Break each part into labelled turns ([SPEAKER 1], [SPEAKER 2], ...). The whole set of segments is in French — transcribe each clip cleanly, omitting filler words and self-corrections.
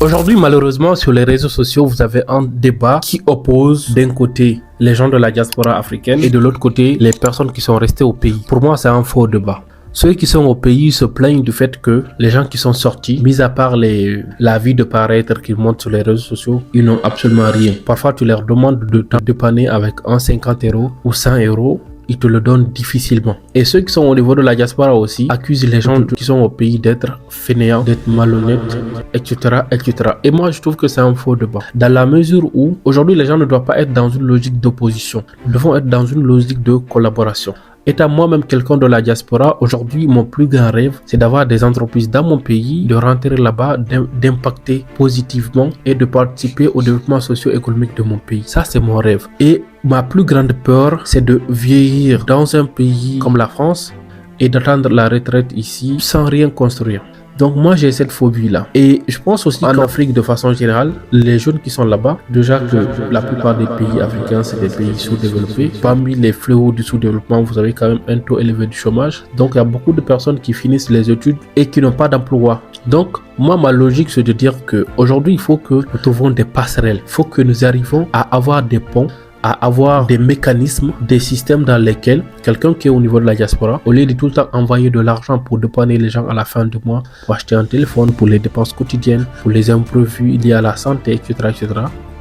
[SPEAKER 1] Aujourd'hui, malheureusement, sur les réseaux sociaux, vous avez un débat qui oppose d'un côté les gens de la diaspora africaine et de l'autre côté les personnes qui sont restées au pays. Pour moi, c'est un faux débat. Ceux qui sont au pays se plaignent du fait que les gens qui sont sortis, mis à part la vie de paraître qu'ils montrent sur les réseaux sociaux, ils n'ont absolument rien. Parfois, tu leur demandes de te dépanner avec un 50 € ou 100 €. Ils te le donnent difficilement. Et ceux qui sont au niveau de la diaspora aussi accusent les gens qui sont au pays d'être fainéants, d'être malhonnêtes, etc., etc. Et moi, je trouve que c'est un faux débat. Dans la mesure où, aujourd'hui, les gens ne doivent pas être dans une logique d'opposition. Ils doivent être dans une logique de collaboration. Étant moi-même quelqu'un de la diaspora, aujourd'hui, mon plus grand rêve, c'est d'avoir des entreprises dans mon pays, de rentrer là-bas, d'impacter positivement et de participer au développement socio-économique de mon pays. Ça, c'est mon rêve. Et ma plus grande peur, c'est de vieillir dans un pays comme la France et d'attendre la retraite ici sans rien construire. Donc moi j'ai cette phobie là. Et je pense aussi qu'en Afrique de façon générale, les jeunes qui sont là-bas, déjà que la plupart des pays africains c'est des pays sous-développés. Parmi les fléaux du sous-développement, vous avez quand même un taux élevé de chômage. Donc il y a beaucoup de personnes qui finissent les études et qui n'ont pas d'emploi. Donc moi ma logique c'est de dire que aujourd'hui il faut que nous trouvons des passerelles. Il faut que nous arrivons à avoir des ponts, à avoir des mécanismes, des systèmes dans lesquels quelqu'un qui est au niveau de la diaspora, au lieu de tout le temps envoyer de l'argent pour dépanner les gens à la fin du mois, pour acheter un téléphone, pour les dépenses quotidiennes, pour les imprévus liés à la santé, etc., etc.,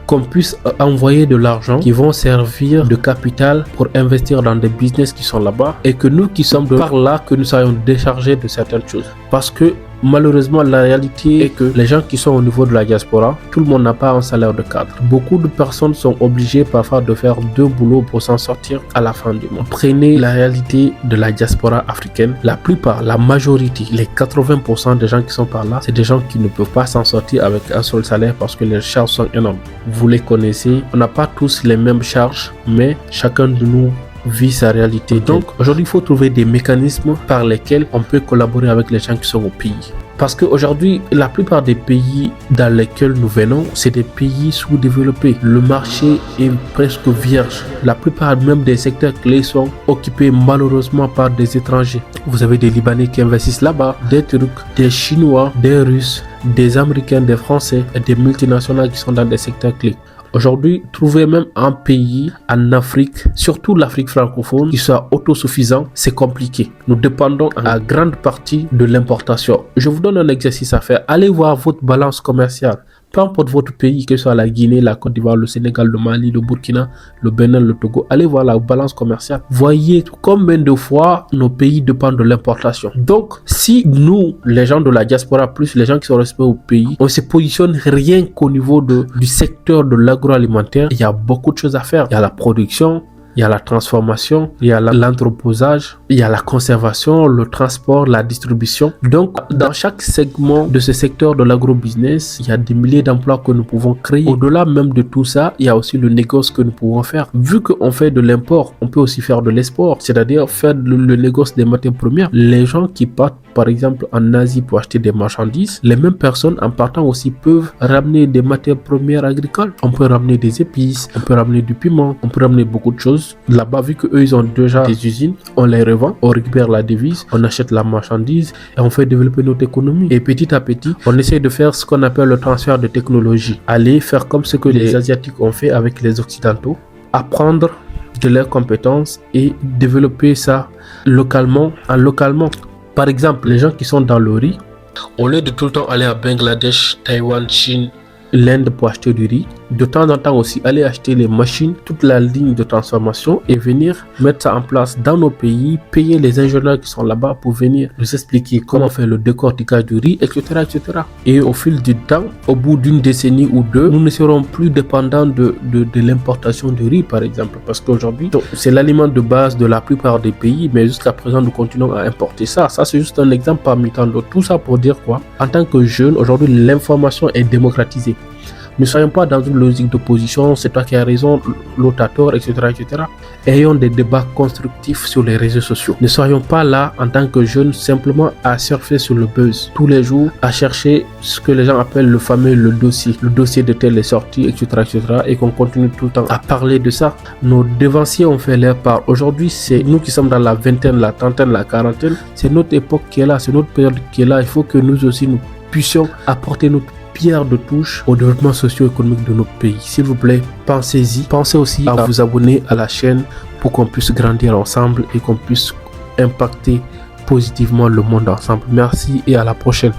[SPEAKER 1] qu'on puisse envoyer de l'argent qui vont servir de capital pour investir dans des business qui sont là-bas et que nous qui sommes de par là, que nous soyons déchargés de certaines choses. Parce que malheureusement, la réalité est que les gens qui sont au niveau de la diaspora, tout le monde n'a pas un salaire de cadre. Beaucoup de personnes sont obligées parfois de faire 2 boulots pour s'en sortir à la fin du mois. Prenez la réalité de la diaspora africaine. La plupart, la majorité, les 80% des gens qui sont par là, c'est des gens qui ne peuvent pas s'en sortir avec un seul salaire parce que les charges sont énormes. Vous les connaissez, on n'a pas tous les mêmes charges, mais chacun de nous vit sa réalité. Donc aujourd'hui il faut trouver des mécanismes par lesquels on peut collaborer avec les gens qui sont au pays. Parce qu'aujourd'hui, la plupart des pays dans lesquels nous venons, c'est des pays sous-développés. Le marché est presque vierge. La plupart même des secteurs clés sont occupés malheureusement par des étrangers. Vous avez des Libanais qui investissent là-bas, des Turcs, des Chinois, des Russes, des Américains, des Français et des multinationales qui sont dans des secteurs clés. Aujourd'hui, trouver même un pays en Afrique, surtout l'Afrique francophone, qui soit autosuffisant, c'est compliqué. Nous dépendons à grande partie de l'importation. Je vous donne un exercice à faire. Allez voir votre balance commerciale. Peu importe votre pays, que ce soit la Guinée, la Côte d'Ivoire, le Sénégal, le Mali, le Burkina, le Bénin, le Togo, allez voir la balance commerciale. Voyez combien de fois nos pays dépendent de l'importation. Donc, si nous, les gens de la diaspora, plus les gens qui sont restés au pays, on se positionne rien qu'au niveau du secteur de l'agroalimentaire, il y a beaucoup de choses à faire. Il y a la production, il y a la transformation, il y a l'entreposage, il y a la conservation, le transport, la distribution. Donc, dans chaque segment de ce secteur de l'agrobusiness, il y a des milliers d'emplois que nous pouvons créer. Au-delà même de tout ça, il y a aussi le négoce que nous pouvons faire. Vu qu'on fait de l'import, on peut aussi faire de l'export, c'est-à-dire faire le négoce des matières premières. Les gens qui partent, par exemple, en Asie pour acheter des marchandises, les mêmes personnes, en partant aussi, peuvent ramener des matières premières agricoles. On peut ramener des épices, on peut ramener du piment, on peut ramener beaucoup de choses. Là-bas, vu qu'eux, ils ont déjà des usines, on les revend, on récupère la devise, on achète la marchandise et on fait développer notre économie. Et petit à petit, on essaie de faire ce qu'on appelle le transfert de technologie. Aller faire comme ce que les Asiatiques ont fait avec les Occidentaux, apprendre de leurs compétences et développer ça localement, Par exemple, les gens qui sont dans le riz, au lieu de tout le temps aller à Bangladesh, Taïwan, Chine, l'Inde pour acheter du riz, de temps en temps aussi aller acheter les machines, toute la ligne de transformation et venir mettre ça en place dans nos pays, payer les ingénieurs qui sont là-bas pour venir nous expliquer comment faire le décortiquage du riz, etc., etc. Et au fil du temps, au bout d'une décennie ou deux, nous ne serons plus dépendants de l'importation du riz, par exemple, parce qu'aujourd'hui, c'est l'aliment de base de la plupart des pays, mais jusqu'à présent, nous continuons à importer ça. Ça, c'est juste un exemple parmi tant d'autres. Tout ça pour dire quoi? En tant que jeune, aujourd'hui, l'information est démocratisée. Ne soyons pas dans une logique d'opposition, c'est toi qui as raison, l'autre a tort, etc., etc. Ayons des débats constructifs sur les réseaux sociaux. Ne soyons pas là en tant que jeunes simplement à surfer sur le buzz tous les jours, à chercher ce que les gens appellent le dossier de tel est sorti, etc., etc. et qu'on continue tout le temps à parler de ça. Nos devanciers ont fait leur part. Aujourd'hui, c'est nous qui sommes dans la vingtaine, la trentaine, la quarantaine. C'est notre époque qui est là, c'est notre période qui est là. Il faut que nous aussi nous puissions apporter notre pierre de touche au développement socio-économique de notre pays. S'il vous plaît, pensez-y. Pensez aussi à vous abonner à la chaîne pour qu'on puisse grandir ensemble et qu'on puisse impacter positivement le monde ensemble. Merci et à la prochaine.